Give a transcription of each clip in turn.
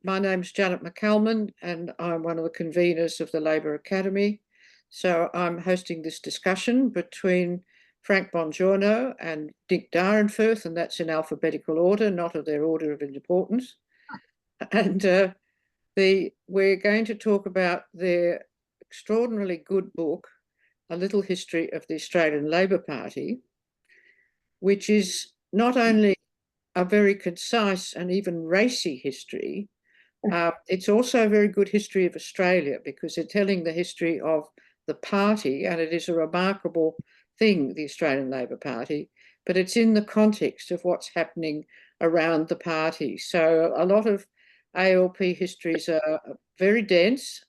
My name's Janet McCalman, and I'm one of the conveners of the Labor Academy. So I'm hosting this discussion between Frank Bongiorno and Nick Dyrenfurth, and that's in alphabetical order, not of their order of importance. And we're going to talk about their extraordinarily good book, A Little History of the Australian Labor Party, which is not only a very concise and even racy history, it's also a very good history of Australia because they're telling the history of the party, and it is a remarkable thing, the Australian Labor Party, but it's in the context of what's happening around the party. So a lot of ALP histories are very dense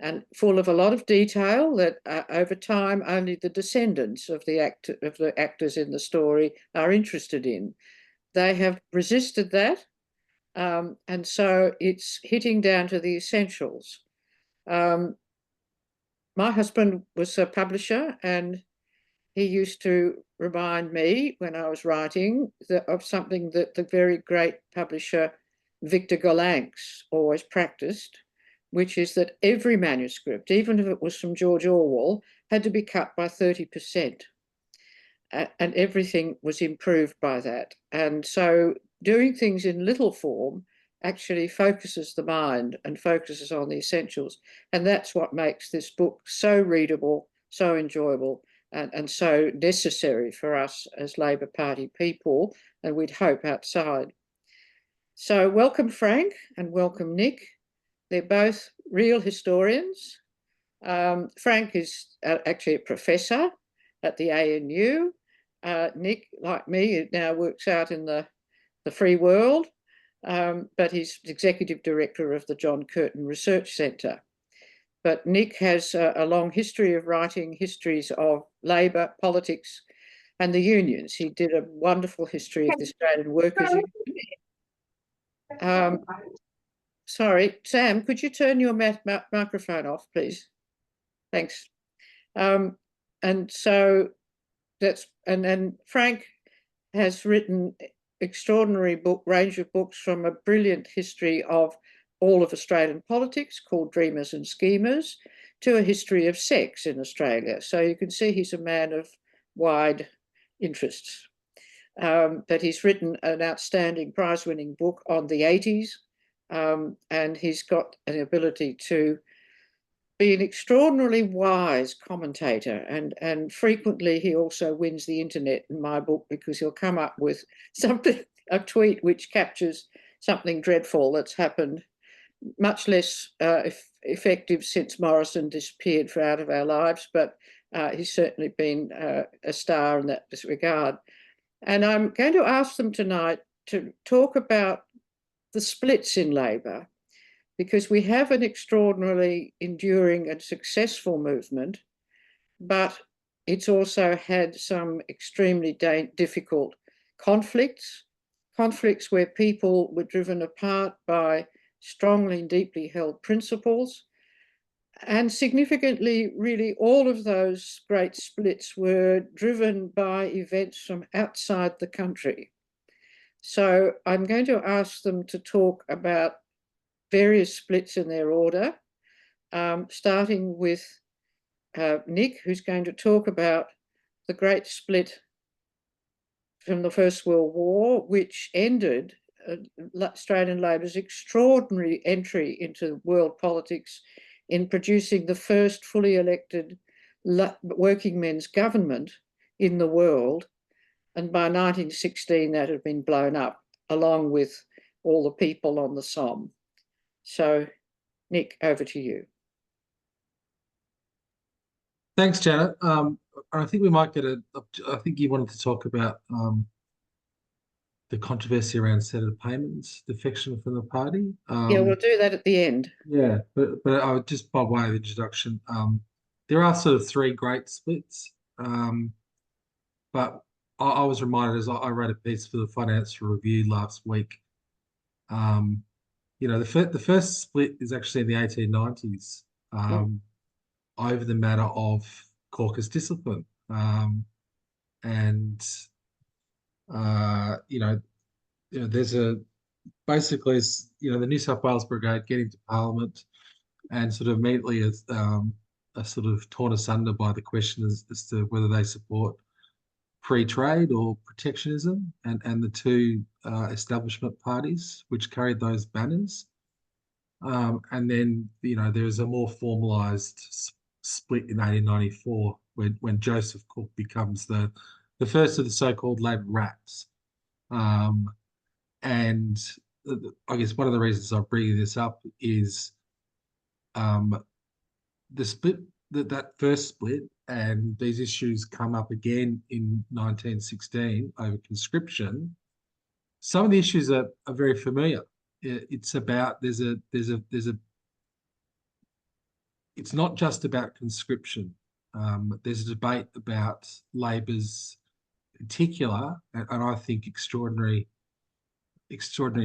and full of a lot of detail that over time only the descendants of the actors in the story are interested in. They have resisted that, and so it's hitting down to the essentials. My husband was a publisher, and he used to remind me when I was writing of something that the very great publisher Victor Gollancz always practiced, which is that every manuscript, even if it was from George Orwell, had to be cut by 30%. And everything was improved by that. And so doing things in little form actually focuses the mind and focuses on the essentials. And that's what makes this book so readable, so enjoyable, and so necessary for us as Labor Party people, and we'd hope outside. So welcome, Frank, and welcome, Nick. They're both real historians. Frank is actually a professor at the ANU. Nick, like me, now works out in the free world, but he's executive director of the John Curtin Research Centre. But Nick has a long history of writing histories of labour, politics, and the unions. He did a wonderful history of the Australian Workers' Union. Sorry, Sam, could you turn your microphone off, please? Thanks. And so and Frank has written extraordinary range of books, from a brilliant history of all of Australian politics called Dreamers and Schemers to a history of sex in Australia. So you can see he's a man of wide interests. But he's written an outstanding prize-winning book on the 80s, and he's got an ability to be an extraordinarily wise commentator, and frequently he also wins the internet in my book because he'll come up with something, a tweet which captures something dreadful that's happened, much less effective since Morrison disappeared out of our lives, but he's certainly been a star in that regard. And I'm going to ask them tonight to talk about the splits in Labor, because we have an extraordinarily enduring and successful movement, but it's also had some extremely difficult conflicts where people were driven apart by strongly and deeply held principles. And significantly, really, all of those great splits were driven by events from outside the country. So I'm going to ask them to talk about various splits in their order, starting with Nick, who's going to talk about the great split from the First World War, which ended Australian Labor's extraordinary entry into world politics in producing the first fully elected working men's government in the world. And by 1916, that had been blown up, along with all the people on the Somme. So, Nick, over to you. Thanks, Janet. I think we might get I think you wanted to talk about the controversy around Senator Payman's defection from the party. Yeah, we'll do that at the end. Yeah, but I would just, by way of introduction, there are sort of three great splits, but I was reminded as I wrote a piece for the Financial Review last week. The first split is actually in the 1890s over the matter of caucus discipline. There's basically, it's, the New South Wales Brigade get into Parliament and sort of immediately are sort of torn asunder by the question as to whether they support free trade or protectionism, and the two establishment parties which carried those banners. And then, there's a more formalised split in 1894 when Joseph Cook becomes the first of the so-called Labor rats. And I guess one of the reasons I'm bringing this up is um, the split, that first split, and these issues come up again in 1916 over conscription. Some of the issues are very familiar. It's about it's not just about conscription. There's a debate about Labor's particular, and I think extraordinary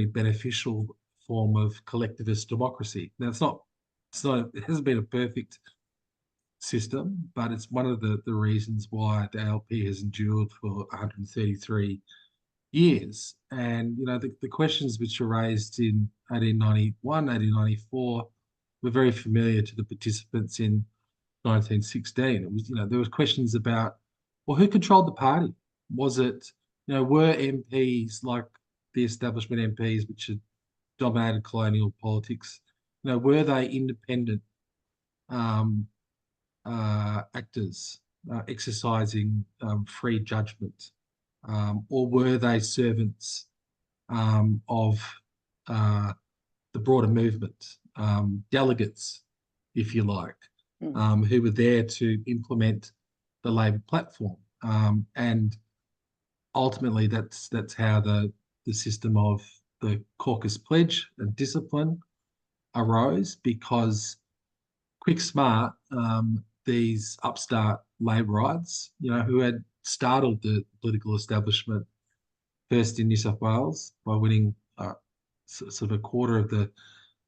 beneficial form of collectivist democracy. Now, it hasn't been a perfect system, but it's one of the reasons why the ALP has endured for 133 years. And, the questions which were raised in 1891, 1894 were very familiar to the participants in 1916. It was, there was questions about, well, who controlled the party? Was it, were MPs like the establishment MPs, which had dominated colonial politics, were they independent um, actors exercising free judgment, or were they servants of the broader movement, delegates, if you like, who were there to implement the Labor platform? And ultimately, that's how the system of the caucus pledge and discipline arose, because quick smart, these upstart Laborites, who had startled the political establishment first in New South Wales by winning sort of a quarter of the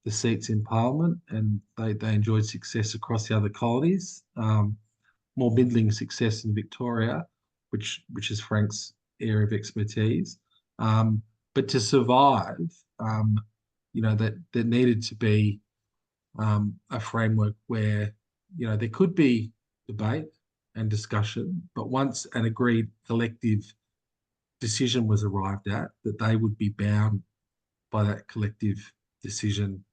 seats in Parliament, and they enjoyed success across the other colonies, more middling success in Victoria, which is Frank's area of expertise. But to survive, that there needed to be a framework where, there could be debate and discussion, but once an agreed collective decision was arrived at, that they would be bound by that collective decision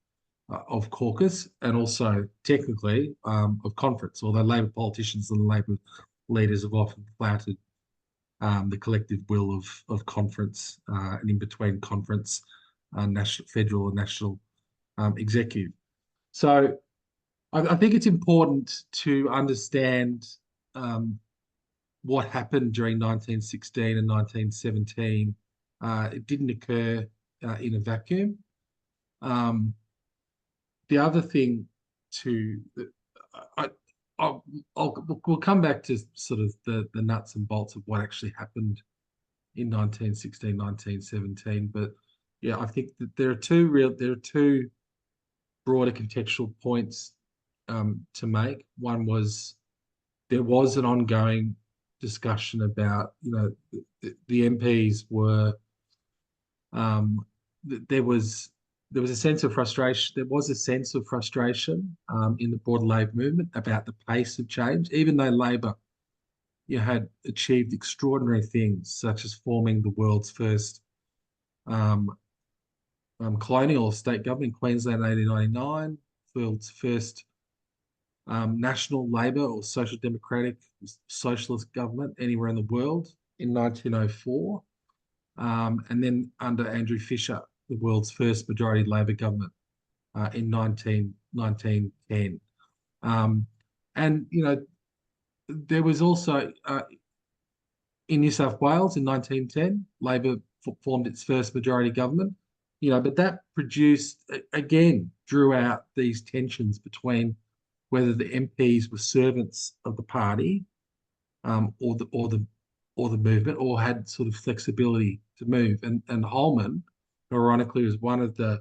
of caucus, and also technically of conference, although Labor politicians and Labor leaders have often flouted the collective will of conference, and in between conference, national, federal and national executive. So I think it's important to understand what happened during 1916 and 1917. It didn't occur in a vacuum. The other thing we'll come back to sort of the nuts and bolts of what actually happened in 1916, 1917. But yeah, I think that there are two broader contextual points to make. One was there was an ongoing discussion about, the MPs were there was a sense of frustration. There was a sense of frustration in the broader Labor movement about the pace of change, even though Labor had achieved extraordinary things, such as forming the world's first colonial state government in Queensland in 1899, world's first national Labor or social democratic socialist government anywhere in the world in 1904, and then under Andrew Fisher, the world's first majority Labor government in 1910. And, there was also in New South Wales in 1910, Labor formed its first majority government, but that drew out these tensions between whether the MPs were servants of the party, or the movement, or had sort of flexibility to move. And Holman, ironically, was one of the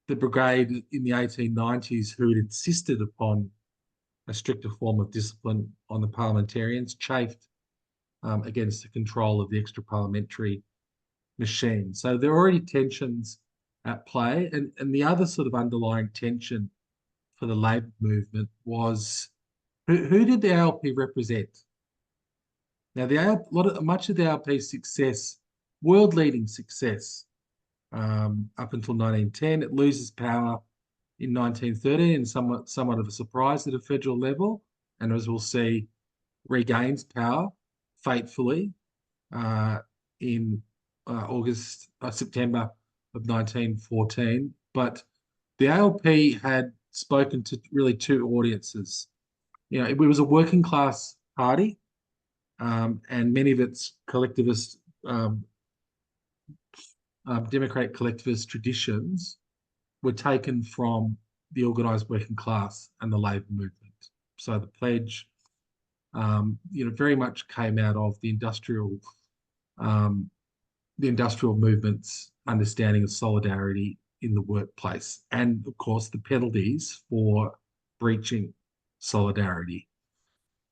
brigade in the 1890s who had insisted upon a stricter form of discipline on the parliamentarians, chafed against the control of the extra parliamentary machine. So there are already tensions at play. And the other sort of underlying tension for the Labor movement was who did the ALP represent? Now, much of the ALP's success, world-leading success, up until 1910, it loses power in 1913, and somewhat of a surprise at a federal level, and as we'll see, regains power fatefully in September of 1914. But the ALP had spoken to really two audiences. It was a working class party, and many of its collectivist, democratic collectivist traditions were taken from the organised working class and the labour movement. So the pledge, very much came out of the industrial movement's understanding of solidarity in the workplace, and of course the penalties for breaching solidarity.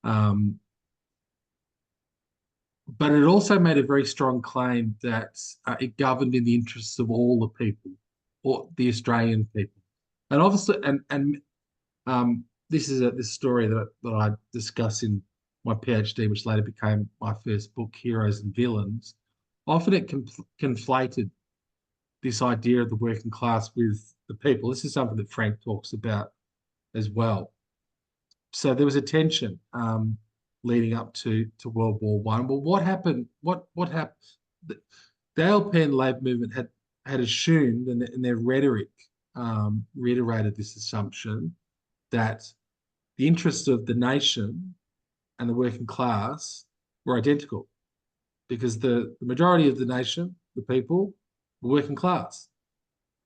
But it also made a very strong claim that it governed in the interests of all the people, or the Australian people. And obviously, this is this story that I discuss in my PhD, which later became my first book, Heroes and Villains. Often it conflated this idea of the working class with the people. This is something that Frank talks about as well. So there was a tension leading up to World War One. Well, what happened? What happened? The ALP and Labor movement had assumed, and their rhetoric reiterated this assumption, that the interests of the nation and the working class were identical, because the majority of the nation, the people, were working class.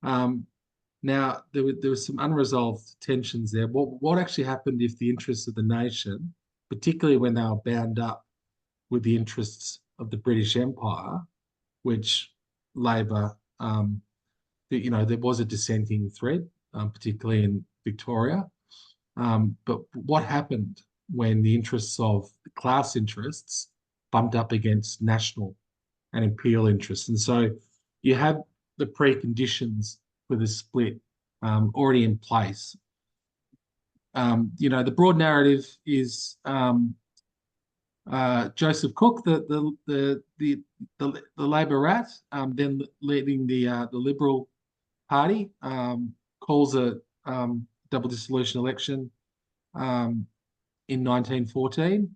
Now, there was some unresolved tensions there. What actually happened if the interests of the nation, particularly when they were bound up with the interests of the British Empire, which Labor, there was a dissenting thread, particularly in Victoria. But what happened when the interests of the class interests bumped up against national and imperial interests? And so you had the preconditions for the split already in place. The broad narrative is Joseph Cook, the Labor rat, then leading the Liberal Party, calls a double dissolution election in 1914.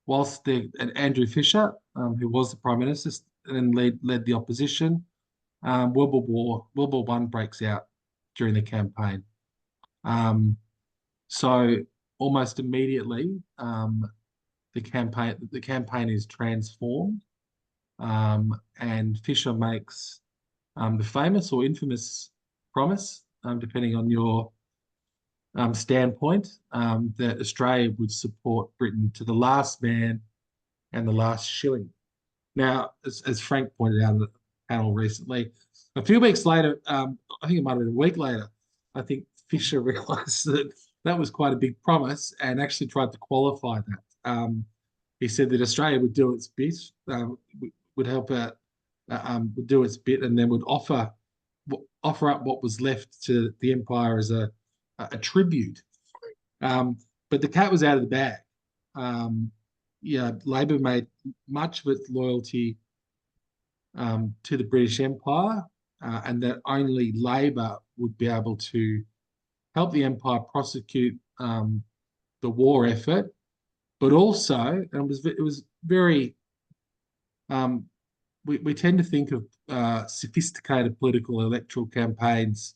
Whilst Andrew Fisher, who was the Prime Minister and led the opposition, World War One breaks out during the campaign. So almost immediately, the campaign is transformed, and Fisher makes the famous or infamous promise, depending on your standpoint, that Australia would support Britain to the last man and the last shilling. Now, as Frank pointed out in the panel recently, a few weeks later, I think it might have been a week later, I think Fisher realised that that was quite a big promise and actually tried to qualify that. He said that Australia would do its bit, would help out, would do its bit, and then would offer up what was left to the empire as a tribute. But the cat was out of the bag. Labor made much of its loyalty to the British Empire, and that only Labor would be able to help the empire prosecute the war effort, but also, and it was very. We tend to think of sophisticated political electoral campaigns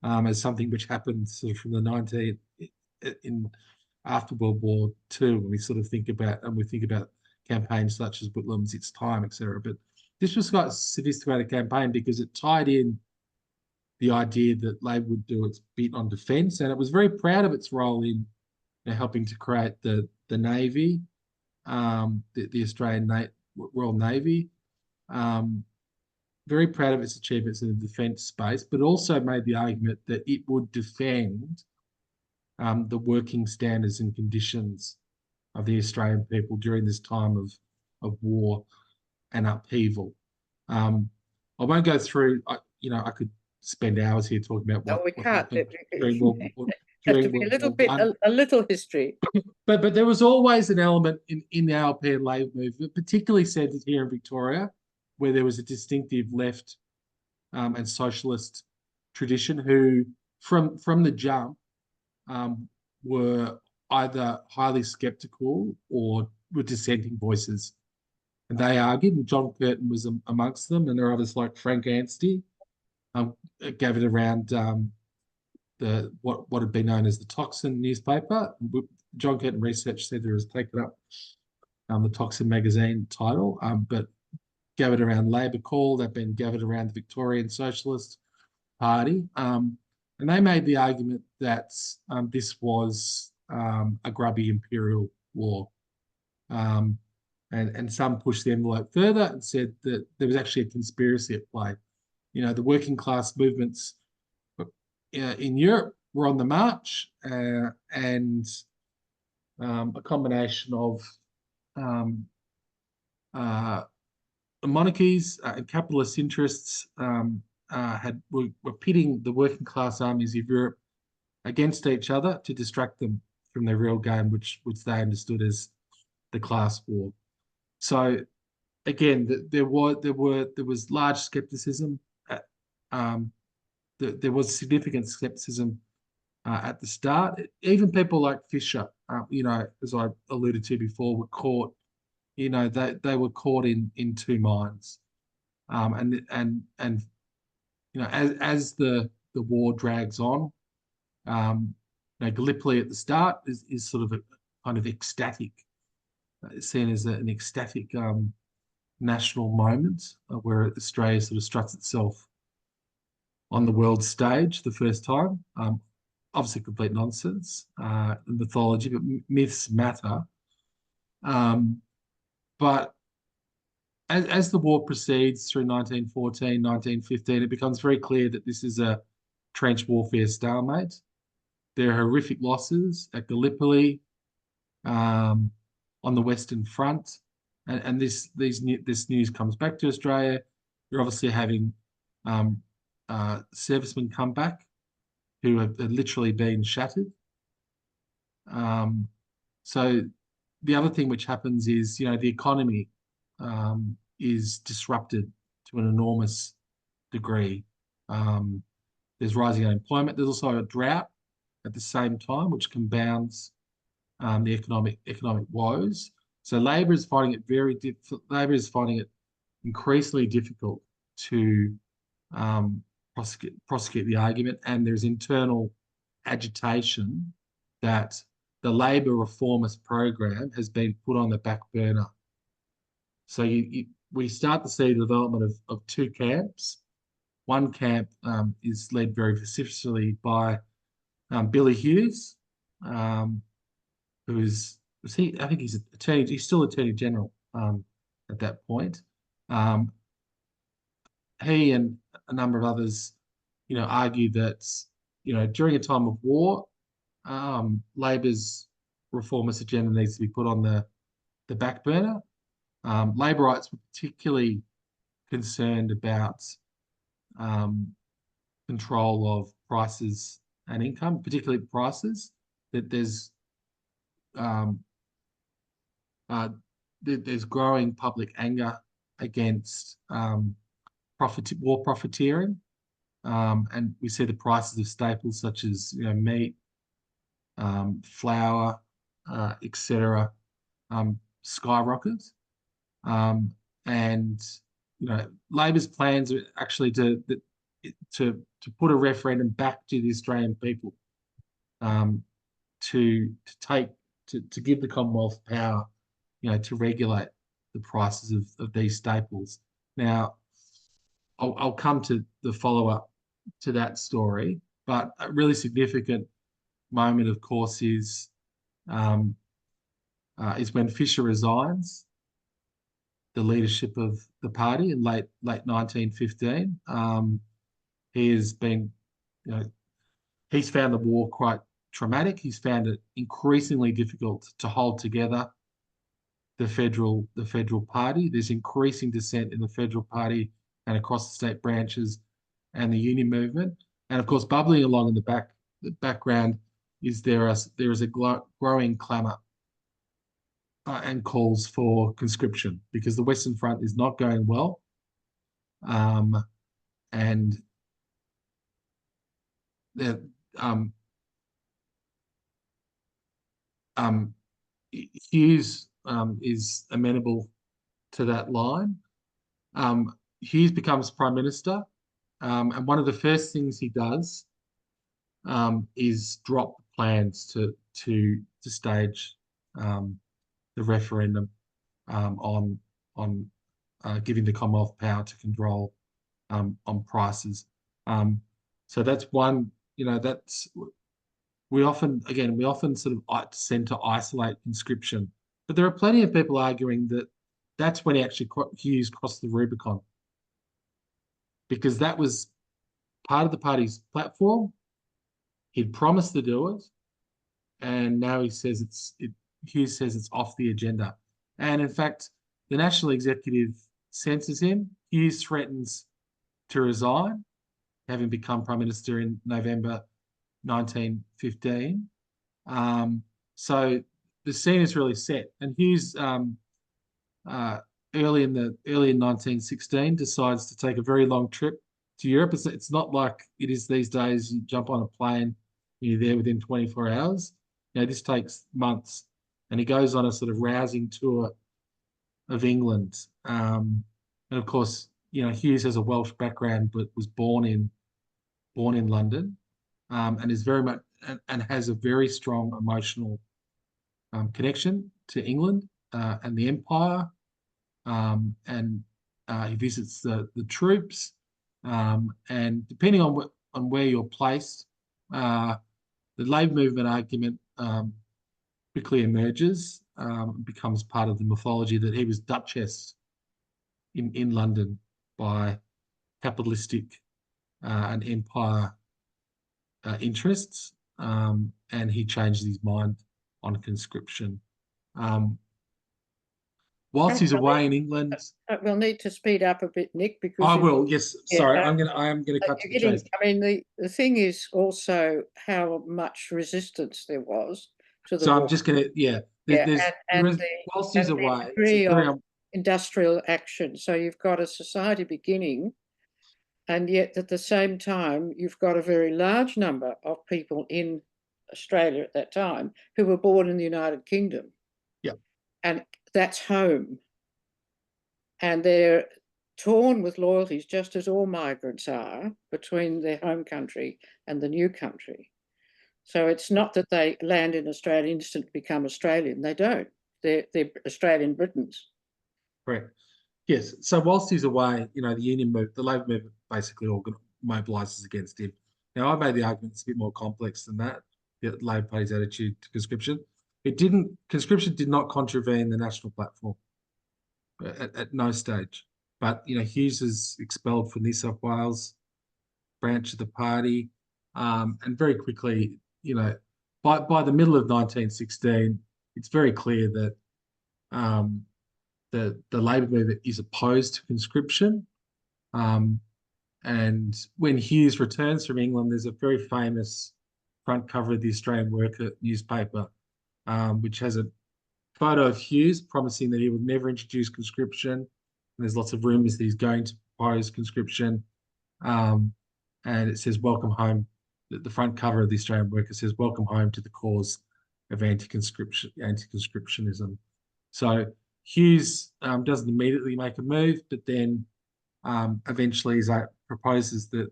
as something which happened sort of from the after World War II, when we sort of think about campaigns such as Whitlam's, Its Time, etc. But this was quite a sophisticated campaign because it tied in the idea that Labor would do its bit on defence, and it was very proud of its role in helping to create the Navy, the Australian Royal Navy. Very proud of its achievements in the defence space, but also made the argument that it would defend the working standards and conditions of the Australian people during this time of war and upheaval. I won't go through. I could spend hours here talking about Oh, we what can't. happened during Has to during be a World little War bit, One. a little history. But there was always an element in the LP and Labor movement, particularly centred here in Victoria, where there was a distinctive left and socialist tradition who, from the jump, were either highly sceptical or were dissenting voices. And they argued, and John Curtin was amongst them, and there are others like Frank Anstey, gathered around the what had been known as the Toxin newspaper. John Curtin Research Centre has taken up the Toxin magazine title, but gathered around Labor Call. They've been gathered around the Victorian Socialist Party, and they made the argument that this was a grubby imperial war. And some pushed the envelope further and said that there was actually a conspiracy at play. The working class movements in Europe were on the march, and a combination of um, uh, monarchies and capitalist interests were pitting the working class armies of Europe against each other to distract them from their real game, which they understood as the class war. So again, there was large skepticism. Um, there was significant skepticism at the start. Even people like Fisher, as I alluded to before, were caught. They were caught in two minds. And as the war drags on, Gallipoli at the start is sort of a kind of ecstatic, seen as an ecstatic national moment where Australia sort of struts itself on the world stage the first time. Obviously, complete nonsense, mythology, but myths matter. But as the war proceeds through 1914, 1915, it becomes very clear that this is a trench warfare stalemate. There are horrific losses at Gallipoli, on the Western Front, and this news comes back to Australia. You're obviously having servicemen come back who have literally been shattered. So the other thing which happens is, the economy is disrupted to an enormous degree. There's rising unemployment. There's also a drought at the same time, which compounds the economic woes. So Labor is finding it increasingly difficult to prosecute the argument, and there's internal agitation that the Labor reformist program has been put on the back burner. So we start to see the development of two camps. One camp is led very vociferously by Billy Hughes, was he? I think he's still Attorney General at that point. He and a number of others, argue that, during a time of war, Labor's reformist agenda needs to be put on the back burner. Laborites were particularly concerned about control of prices and income, particularly prices. That um, there's growing public anger against war profiteering, and we see the prices of staples such as meat, flour, etc., skyrocket. And Labor's plans are actually to put a referendum back to the Australian people, to give the Commonwealth power, to regulate the prices of these staples. Now, I'll come to the follow-up to that story, but a really significant moment, of course, is when Fisher resigns the leadership of the party in late 1915. He has been, he's found the war quite traumatic. He's found it increasingly difficult to hold together the federal party. There's increasing dissent in the federal party and across the state branches. and the union movement. And of course, bubbling along in the background is there is a growing clamour and calls for conscription because the Western Front is not going well. And the, Hughes is amenable to that line. Hughes becomes Prime Minister, and one of the first things he does is drop plans to stage the referendum on giving the Commonwealth power to control on prices. So that's one. That's we often sort of tend to isolate conscription, but there are plenty of people arguing that that's when Hughes crossed the Rubicon, because that was part of the party's platform. He'd promised to do it, and now Hughes says it's off the agenda. And in fact, the National Executive censors him. Hughes threatens to resign, having become Prime Minister in November 1915. So the scene is really set. And Hughes, early in 1916, decides to take a very long trip to Europe. It's not like it is these days. You jump on a plane, you're there within 24 hours. This takes months, and he goes on a sort of rousing tour of England. And of course, Hughes has a Welsh background, but was born in London, and is very much and has a very strong emotional connection to England and the Empire. And he visits the troops, and depending on where you're placed, the Labour movement argument quickly emerges, becomes part of the mythology that he was Duchess in London by capitalistic and empire interests, and he changed his mind on conscription. Whilst he's away in England, we'll need to speed up a bit, Nick, because I will. Yes, sorry, I am going to cut to the chase. I mean, the thing is also how much resistance there was to the. So war. I'm just going to whilst he's away, degree of industrial action. So you've got a society beginning, and yet at the same time you've got a very large number of people in Australia at that time who were born in the United Kingdom. Yeah, and that's home, and they're torn with loyalties, just as all migrants are, between their home country and the new country. So it's not that they land in Australia and instantly become Australian. They don't. They're Australian Britons. correct. Yes. So whilst he's away, the Labor movement basically mobilises against him. Now, I made the argument it's a bit more complex than that. The Labor Party's attitude to conscription. Conscription did not contravene the national platform at no stage. But Hughes is expelled from New South Wales branch of the party, and very quickly, by the middle of 1916, it's very clear that the Labor movement is opposed to conscription. And when Hughes returns from England, there's a very famous front cover of the Australian Worker newspaper, which has a photo of Hughes promising that he would never introduce conscription. And there's lots of rumours that he's going to propose conscription. And it says, "Welcome home." The front cover of the Australian Worker says, "Welcome home to the cause of anti-conscriptionism." So Hughes doesn't immediately make a move, but then eventually proposes that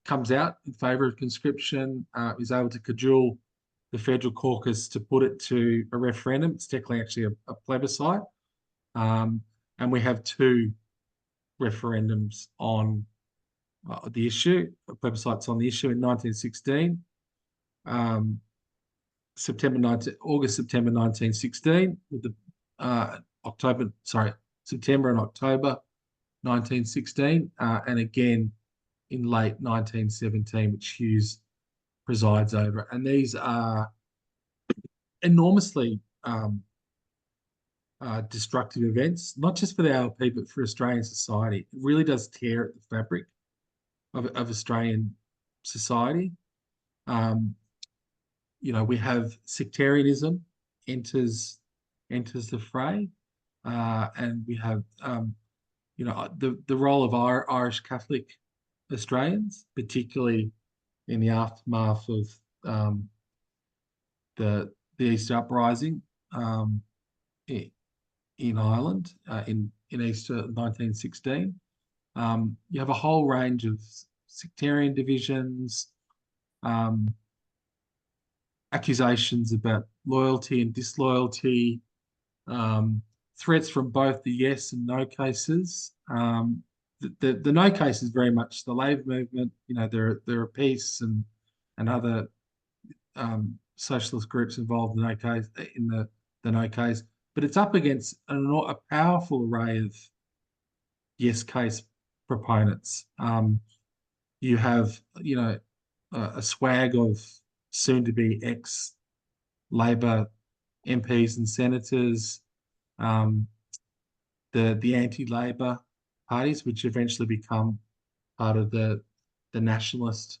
comes out in favour of conscription, is able to cajole the federal caucus to put it to a referendum. It's technically actually a plebiscite. And we have two referendums on the issue, plebiscites on the issue in 1916, September 1916, with the September and October 1916, and again in late 1917, which Hughes presides over. And these are enormously destructive events, not just for the ALP, but for Australian society. It really does tear at the fabric of Australian society. Um, we have sectarianism enters the fray, and we have the role of our Irish Catholic Australians, particularly in the aftermath of the Easter uprising in Ireland in Easter 1916. You have a whole range of sectarian divisions, accusations about loyalty and disloyalty, threats from both the yes and no cases. The no case is very much the Labor movement. There are peace and other socialist groups involved in no case in the no case, but it's up against a powerful array of yes case proponents. You have a swag of soon to be ex Labor MPs and senators, the anti-Labor parties, which eventually become part of the Nationalist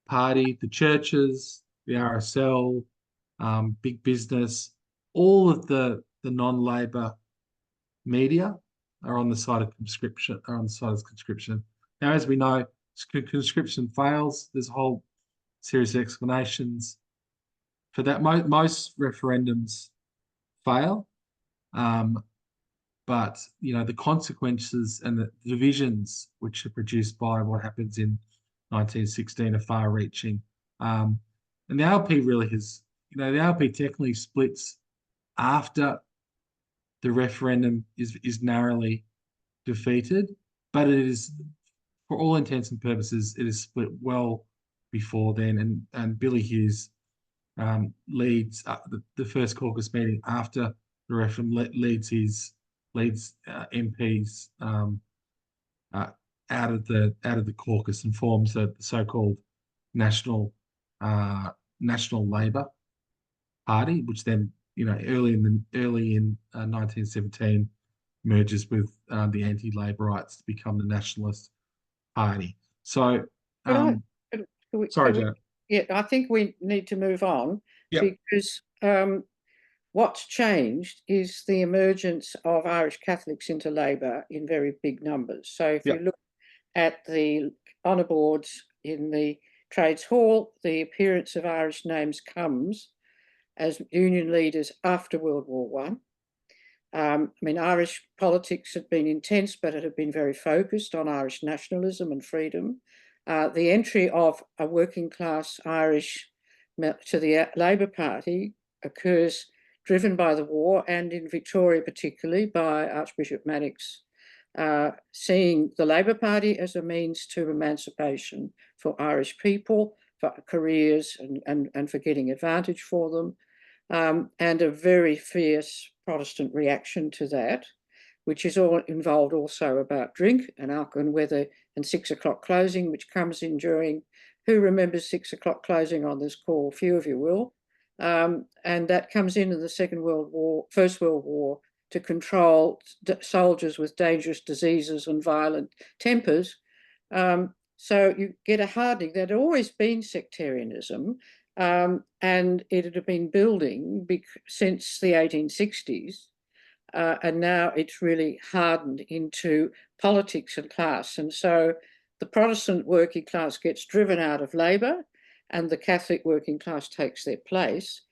Party, the churches, the RSL, big business, all of the non-Labor media are on the side of conscription. Now, as we know, conscription fails. There's a whole series of explanations for that. Most referendums fail, but the consequences and the divisions which are produced by what happens in 1916 are far-reaching. And the ALP really has, the ALP technically splits after the referendum is narrowly defeated, but it is, for all intents and purposes, it is split well before then. And Billy Hughes leads the first caucus meeting after the referendum, leads MPs out of the caucus and forms the so-called National Labour Party, which then early in 1917 merges with the anti-Laborites to become the Nationalist Party. So, sorry, Janet. Yeah, I think we need to move on. Yep. Because what's changed is the emergence of Irish Catholics into Labor in very big numbers. So if you look at the honour boards in the Trades Hall, the appearance of Irish names comes as union leaders after World War One. Irish politics had been intense, but it had been very focused on Irish nationalism and freedom. The entry of a working class Irish to the Labor Party occurs driven by the war, and in Victoria particularly by Archbishop Mannix seeing the Labor Party as a means to emancipation for Irish people, for careers and for getting advantage for them, and a very fierce Protestant reaction to that, which is all involved also about drink and alcohol and weather and 6 o'clock closing, which comes in during, who remembers 6 o'clock closing on this call? Few of you will. And that comes in the First World War to control soldiers with dangerous diseases and violent tempers. So you get a hardening. There had always been sectarianism, and it had been building since the 1860s. And now it's really hardened into politics and class. And so the Protestant working class gets driven out of Labor and the Catholic working class takes their place.